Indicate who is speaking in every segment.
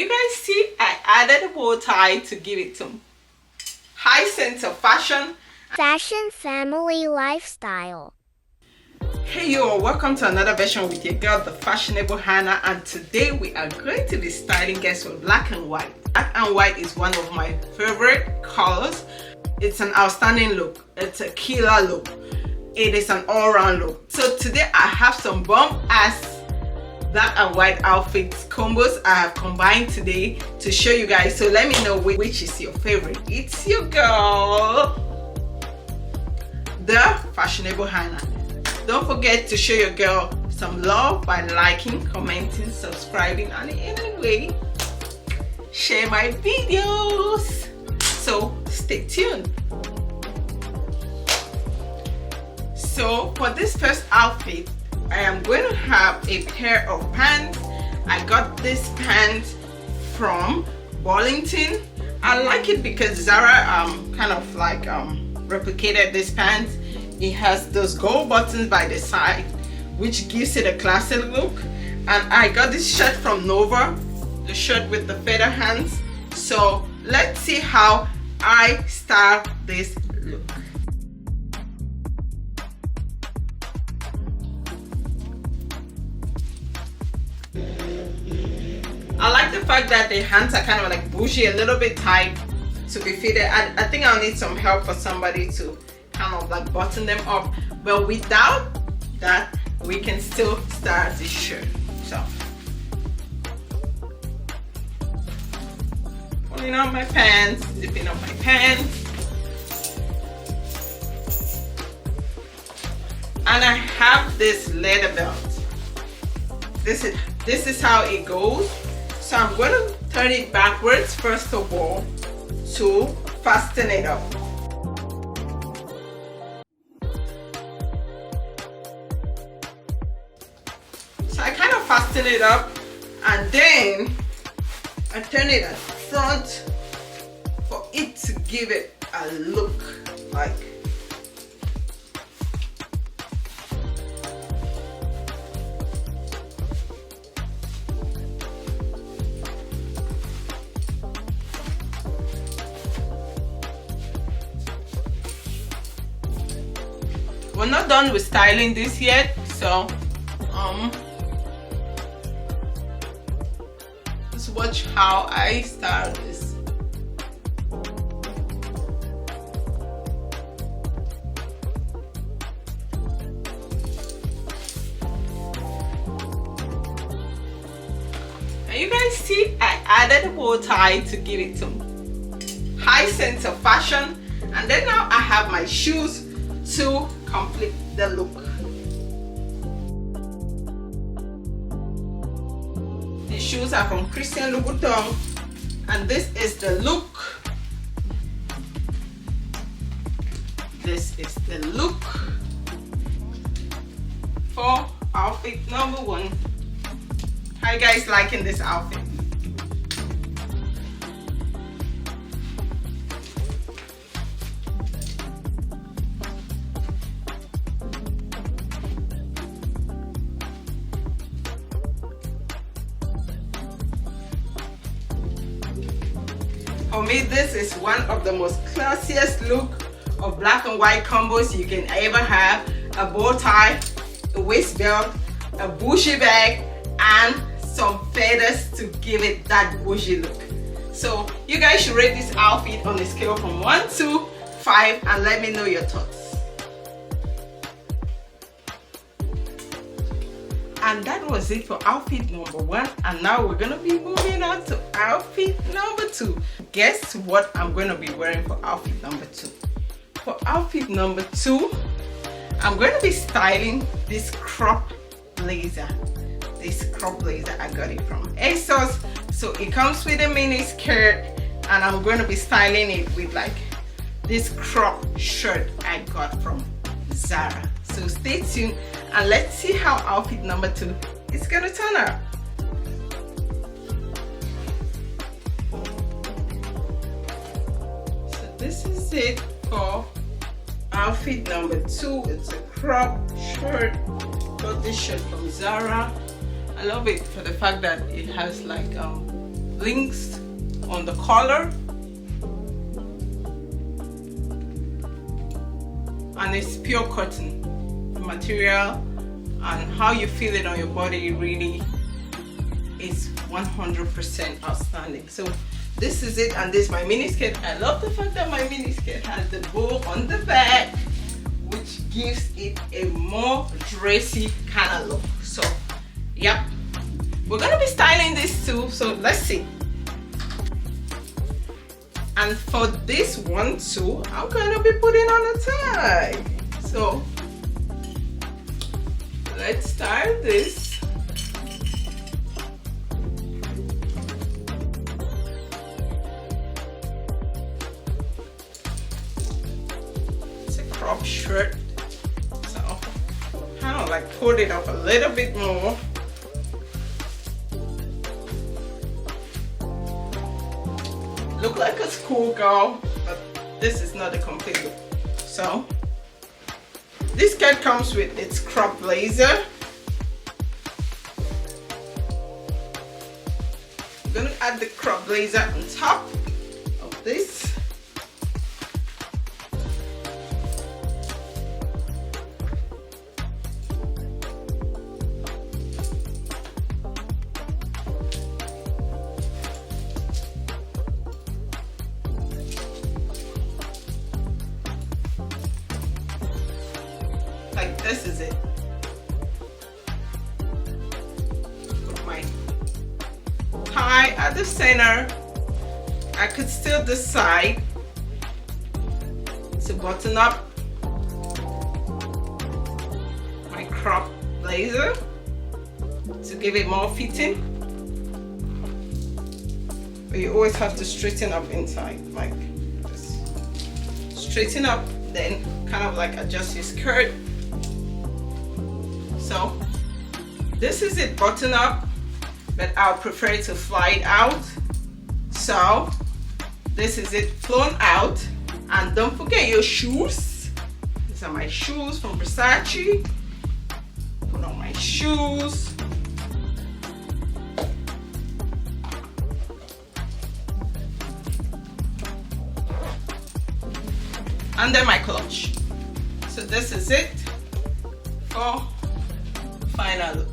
Speaker 1: you guys see, I added a bow tie to give it some high sense of fashion.
Speaker 2: Fashion family lifestyle.
Speaker 1: Hey yo, welcome to another version with your girl, the fashionable Hannah, and today we are going to be styling guests with black and white. Black and white is one of my favorite colors. It's an outstanding look. It's a killer look. It is an all-round look. So today I have some bomb-ass black and white outfits combos I have combined today to show you guys. So let me know which is your favorite. It's your girl, the fashionable Hannah. Don't forget to show your girl some love by liking, commenting, subscribing, and anyway, share my videos. So stay tuned. So for this first outfit, I am going to have a pair of pants. I got this pants from Burlington. I like it because Zara kind of like replicated this pants. It has those gold buttons by the side, which gives it a classic look. And I got this shirt from Nova, the shirt with the feather hands. So let's see how I style this look. I like the fact that the hands are kind of like bushy, a little bit tight to be fitted. I think I'll need some help for somebody to kind of like button them up, but without that we can still style this shirt. So pulling out my pants, zipping up my pants, and I have this leather belt. This is how it goes. So I'm going to turn it backwards first of all to fasten it up. So I kind of fasten it up and then I turn it at front for it to give it a look like. We're not done with styling this yet, so just watch how I style this. And you guys see, I added a bow tie to give it some high sense of fashion, and then now I have my shoes to complete the look. The shoes are from Christian Louboutin, and this is the look. This is the look for outfit number 1. How you guys liking this outfit? For me, this is one of the most classiest look of black and white combos you can ever have. A bow tie, a waist belt, a bushy bag, and some feathers to give it that bushy look. So you guys should rate this outfit on a scale from 1 to 5 and let me know your thoughts. And that was it for outfit number 1, and now we're gonna be moving on to outfit number 2. Guess what I'm gonna be wearing for outfit number 2? For outfit number 2, I'm going to be styling this crop blazer. This crop blazer, I got it from ASOS. So it comes with a mini skirt, and I'm going to be styling it with like this crop shirt I got from Zara. So stay tuned and let's see how outfit number 2 is gonna turn out. So this is it for outfit number 2. It's a crop shirt. Got this shirt from Zara. I love it for the fact that it has like blinks on the collar, and it's pure cotton. The material and how you feel it on your body really is 100% outstanding. So this is it, and this is my mini skirt. I love the fact that my mini skirt has the bow on the back, which gives it a more dressy kind of look. So yep, we're gonna be styling this too, so let's see. And for this one too, I'm gonna be putting on a tie. So let's style this. It's a crop shirt, so kind of like pull it up a little bit more. Look like a schoolgirl, but this is not a complete look. So this skirt comes with its crop blazer. I'm gonna add the crop blazer on top of this. Like this is it. Put my tie at the center. I could still decide to button up my crop blazer to give it more fitting. But you always have to straighten up inside, like this. Straighten up, then kind of like adjust your skirt. So this is it button up, but I'll prefer to fly it out. So this is it flown out. And don't forget your shoes. These are my shoes from Versace. Put on my shoes. And then my clutch. So this is it for final look.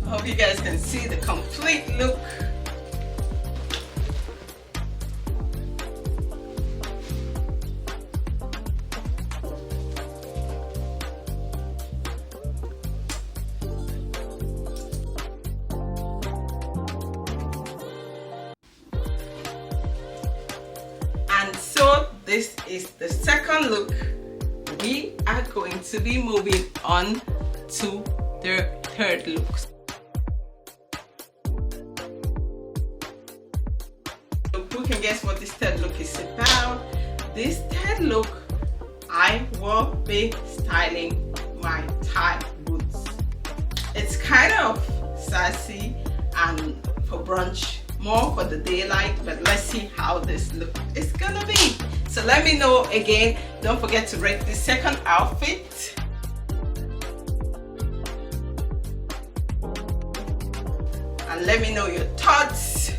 Speaker 1: I hope you guys can see the complete look. And so this is the second look. We are going to be moving on to the third look. Who can guess what this third look is about? This third look, I will be styling my tie boots. It's kind of sassy and for brunch, more for the daylight, but let's see how this look is gonna be. So let me know again. Don't forget to rate the second outfit. And let me know your thoughts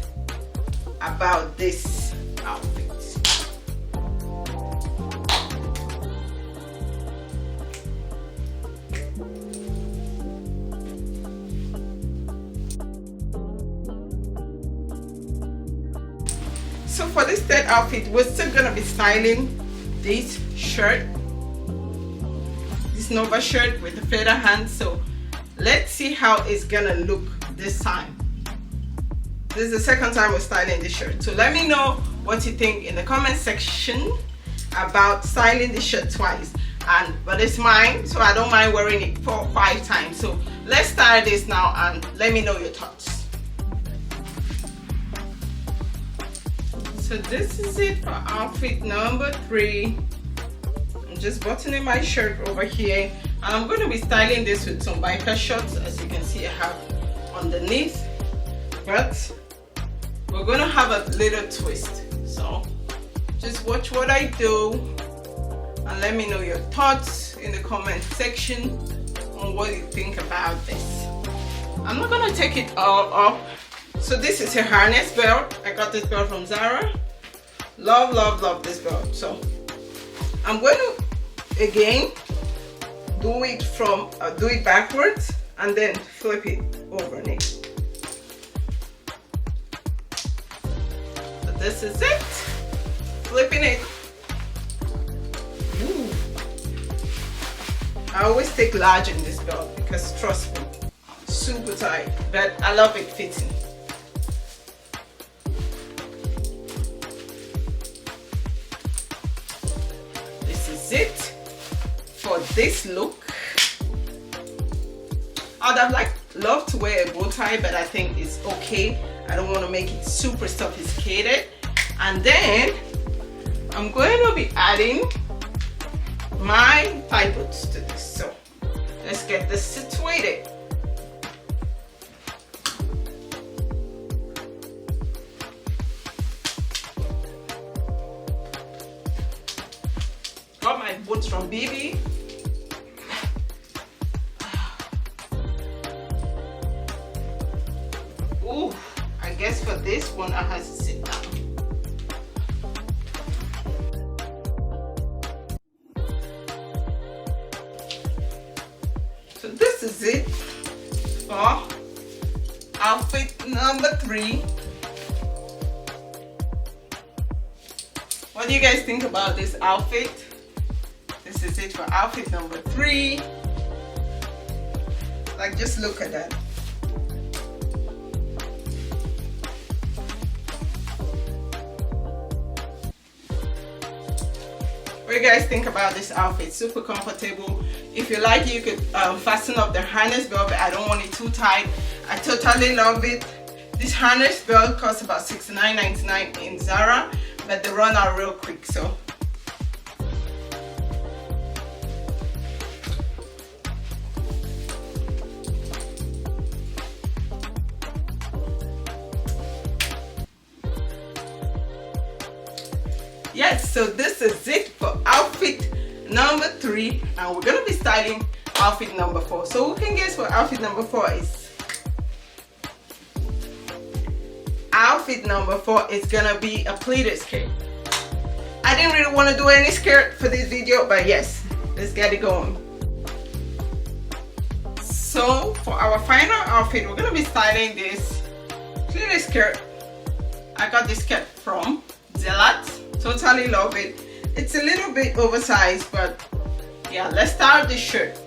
Speaker 1: about this outfit. So for this third outfit, we're still gonna be styling this shirt, this Nova shirt with the feather hand. So let's see how it's gonna look this time. This is the second time we're styling this shirt. So let me know what you think in the comment section about styling this shirt twice. But it's mine, so I don't mind wearing it 4 or 5 times. So let's style this now and let me know your thoughts. So this is it for outfit number 3. I'm just buttoning my shirt over here, and I'm going to be styling this with some biker shorts. As you can see, I have underneath, but we're going to have a little twist. So just watch what I do and let me know your thoughts in the comment section on what you think about this. I'm not going to take it all up, So this is a harness belt. I got this belt from Zara. Love, love, love this belt. So I'm going to again do it backwards and then flip it over it. So this is it. Flipping it. Ooh. I always take large in this belt because trust me, super tight, but I love it fitting. This is it for this look. I'd have loved to wear a bow tie, but I think it's okay. I don't want to make it super sophisticated. And then I'm going to be adding my thigh boots to this. So let's get this situated. Got my boots from BB. Ooh, I guess for this one I have to sit down. So this is it for outfit number 3. What do you guys think about this outfit? This is it for outfit number 3. Like, just look at that. What do you guys think about this outfit? Super comfortable. If you like it, you could fasten up the harness belt, but I don't want it too tight. I totally love it. This harness belt costs about $69.99 in Zara, but they run out real quick. So yes, so this is it for outfit number 3, and we're gonna be styling outfit number 4. So who can guess what outfit number 4 is? Outfit number 4 is gonna be a pleated skirt. I didn't really want to do any skirt for this video, but yes, let's get it going. So for our final outfit, we're gonna be styling this pleated skirt. I got this skirt from Zelat. Totally love it. It's a little bit oversized, but yeah, let's start this shirt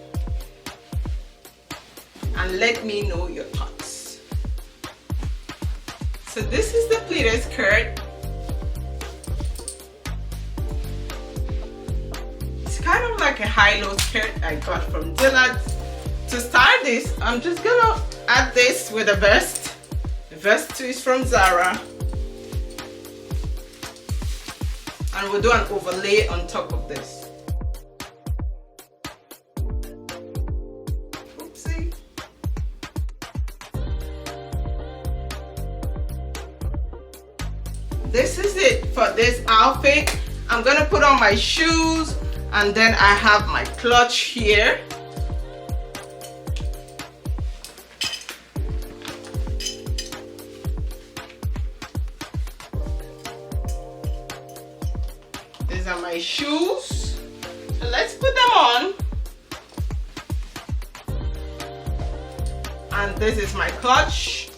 Speaker 1: and let me know your thoughts. So this is the pleated skirt. It's kind of like a high-low skirt I got from Zelat. To start this, I'm just gonna add this with a vest. The vest too is from Zara. And we'll do an overlay on top of this. Oopsie. This is it for this outfit. I'm gonna put on my shoes, and then I have my clutch here. These are my shoes. So let's put them on. And this is my clutch.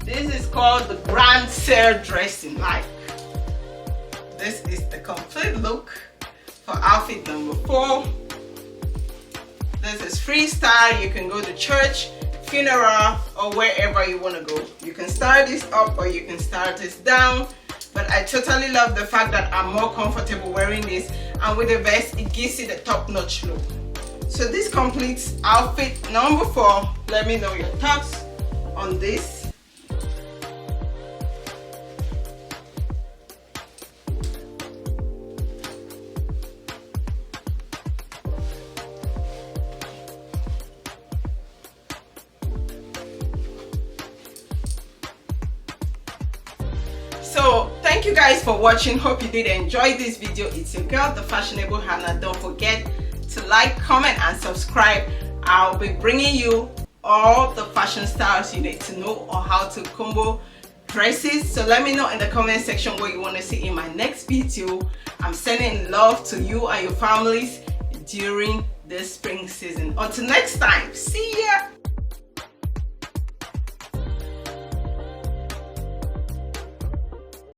Speaker 1: This is called the Grand Serre dressing. Like, this is the complete look for outfit number 4. This is freestyle. You can go to church, funeral, or wherever you want to go. You can start this up or you can start this down, but I totally love the fact that I'm more comfortable wearing this, and with the vest it gives it a top-notch look. So this completes outfit number 4. Let me know your thoughts on this. So thank you guys for watching. Hope you did enjoy this video. It's your girl, the fashionable Hannah. Don't forget to like, comment, and subscribe. I'll be bringing you all the fashion styles you need to know on how to combo dresses. So let me know in the comment section what you want to see in my next video. I'm sending love to you and your families during this spring season. Until next time, see ya.